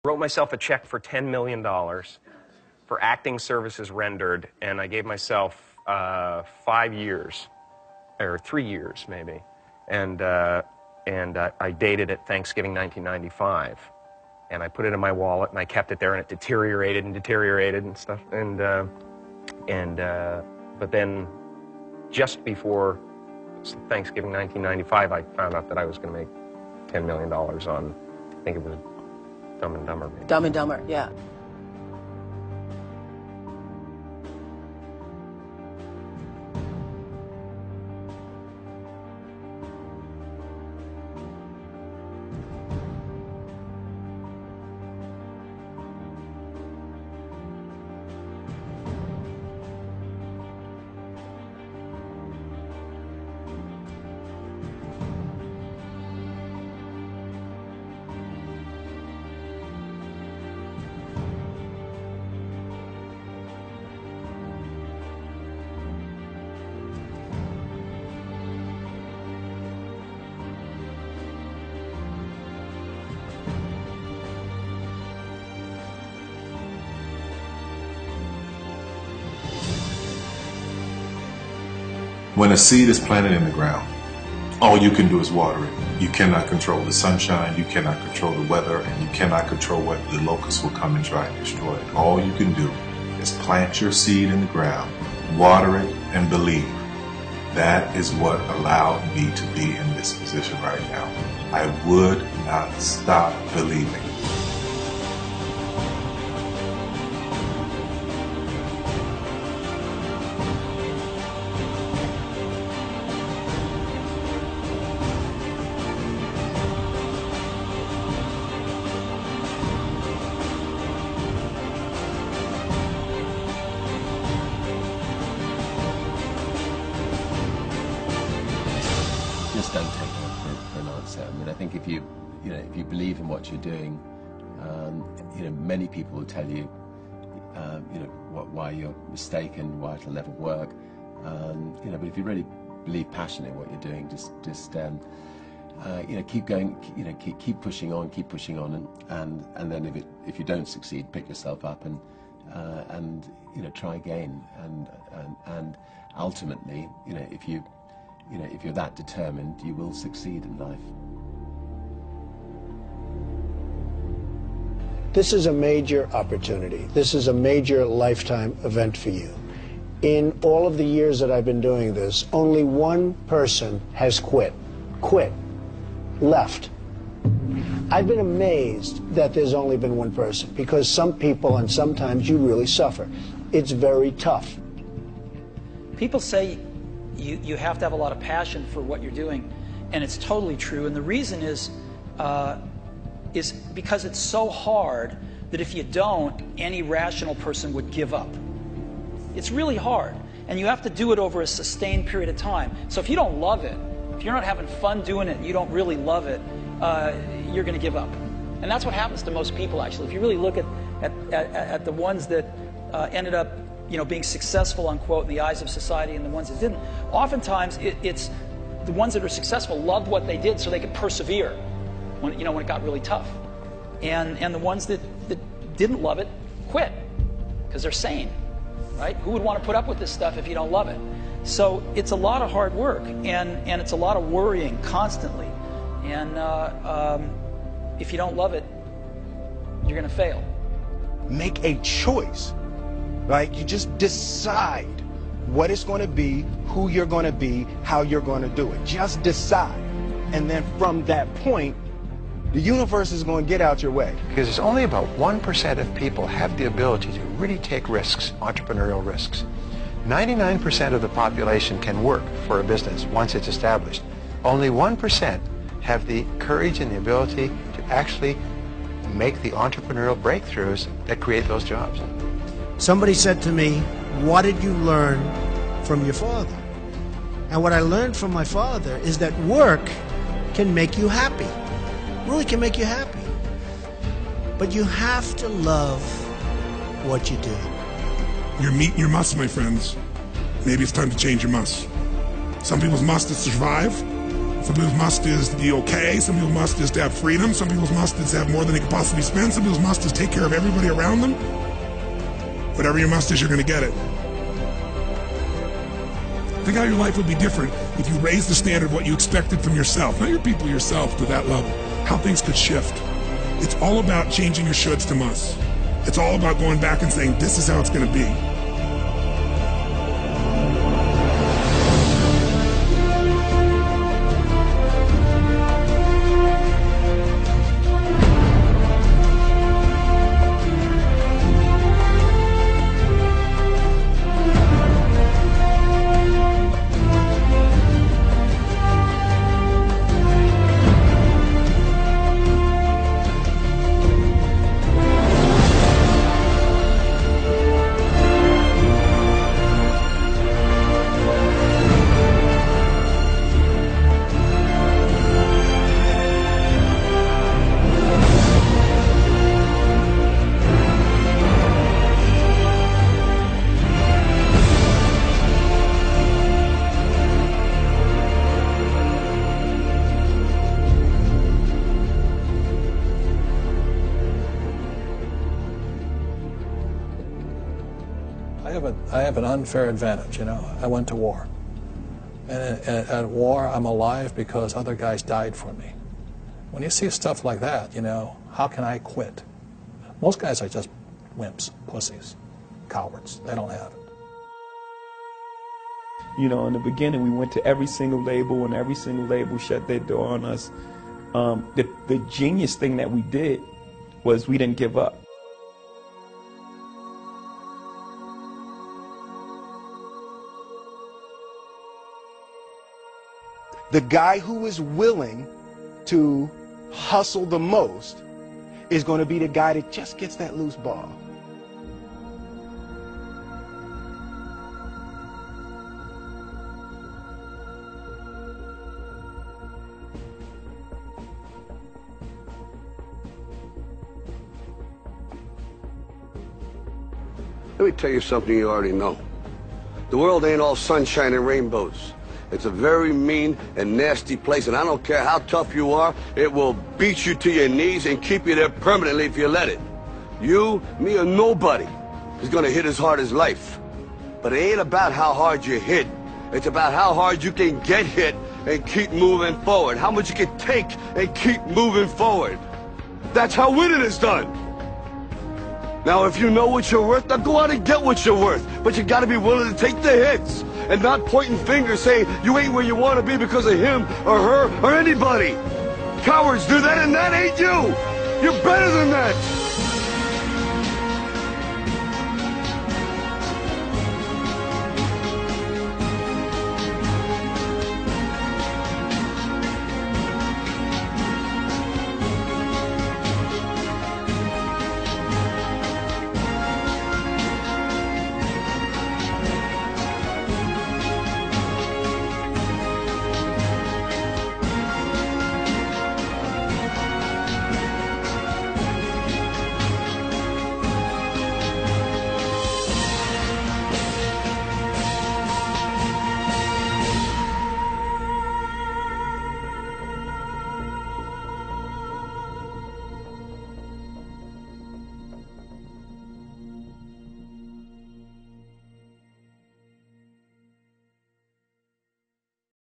Wrote myself a check for $10 million for acting services rendered, and I gave myself 5 years, or 3 years maybe, and I dated it Thanksgiving 1995, and I put it in my wallet, and I kept it there, and it deteriorated and stuff, but then just before Thanksgiving 1995, I found out that I was going to make $10 million on, I think it was Dumb and Dumber. Maybe. Dumb and Dumber, yeah. When a seed is planted in the ground, all you can do is water it. You cannot control the sunshine, you cannot control the weather, and you cannot control what the locusts will come and try and destroy it. All you can do is plant your seed in the ground, water it, and believe. That is what allowed me to be in this position right now. I would not stop believing. Just don't take it for an answer. I mean, I think if you believe in what you're doing, many people will tell you, why you're mistaken, why it'll never work. But if you really believe passionately in what you're doing, just keep going, keep pushing on, and then if you don't succeed, pick yourself up and try again, and ultimately, if you're that determined, you will succeed in life. This is a major opportunity. This is a major lifetime event for you. In all of the years that I've been doing this, only one person has quit, left. I've been amazed that there's only been one person, because some people, and sometimes you really suffer. It's very tough. People say you have to have a lot of passion for what you're doing, and it's totally true. And the reason is because it's so hard that if you don't, any rational person would give up. It's really hard, and you have to do it over a sustained period of time. So if you don't love it, if you're not having fun doing it, and you don't really love it, you're going to give up. And that's what happens to most people, actually. If you really look at the ones that ended up being successful, unquote, in the eyes of society, and the ones that didn't, oftentimes it's the ones that are successful loved what they did so they could persevere when it got really tough. And the ones that didn't love it quit because they're sane, right? Who would want to put up with this stuff if you don't love it? So it's a lot of hard work, and it's a lot of worrying constantly. And if you don't love it, you're going to fail. Make a choice. Right? You just decide what it's going to be, who you're going to be, how you're going to do it. Just decide. And then from that point, the universe is going to get out your way. Because it's only about 1% of people have the ability to really take risks, entrepreneurial risks. 99% of the population can work for a business once it's established. Only 1% have the courage and the ability to actually make the entrepreneurial breakthroughs that create those jobs. Somebody said to me, what did you learn from your father? And what I learned from my father is that work can make you happy. Really can make you happy. But you have to love what you do. You're meeting your must, my friends. Maybe it's time to change your must. Some people's must is to survive. Some people's must is to be okay. Some people's must is to have freedom. Some people's must is to have more than they could possibly spend. Some people's must is take care of everybody around them. Whatever your must is, you're going to get it. Think how your life would be different if you raised the standard of what you expected from yourself, not your people, yourself, to that level. How things could shift. It's all about changing your shoulds to musts. It's all about going back and saying, this is how it's going to be. I have an unfair advantage, you know. I went to war. And at war, I'm alive because other guys died for me. When you see stuff like that, you know, how can I quit? Most guys are just wimps, pussies, cowards. They don't have it. You know, in the beginning, we went to every single label, and every single label shut their door on us. The genius thing that we did was we didn't give up. The guy who is willing to hustle the most is going to be the guy that just gets that loose ball. Let me tell you something you already know. The world ain't all sunshine and rainbows. It's a very mean and nasty place, and I don't care how tough you are, it will beat you to your knees and keep you there permanently if you let it. You, me, or nobody is gonna hit as hard as life. But it ain't about how hard you hit. It's about how hard you can get hit and keep moving forward. How much you can take and keep moving forward. That's how winning is done. Now, if you know what you're worth, now go out and get what you're worth. But you gotta be willing to take the hits and not pointing fingers saying you ain't where you want to be because of him or her or anybody. Cowards do that, and that ain't you. You're better than that.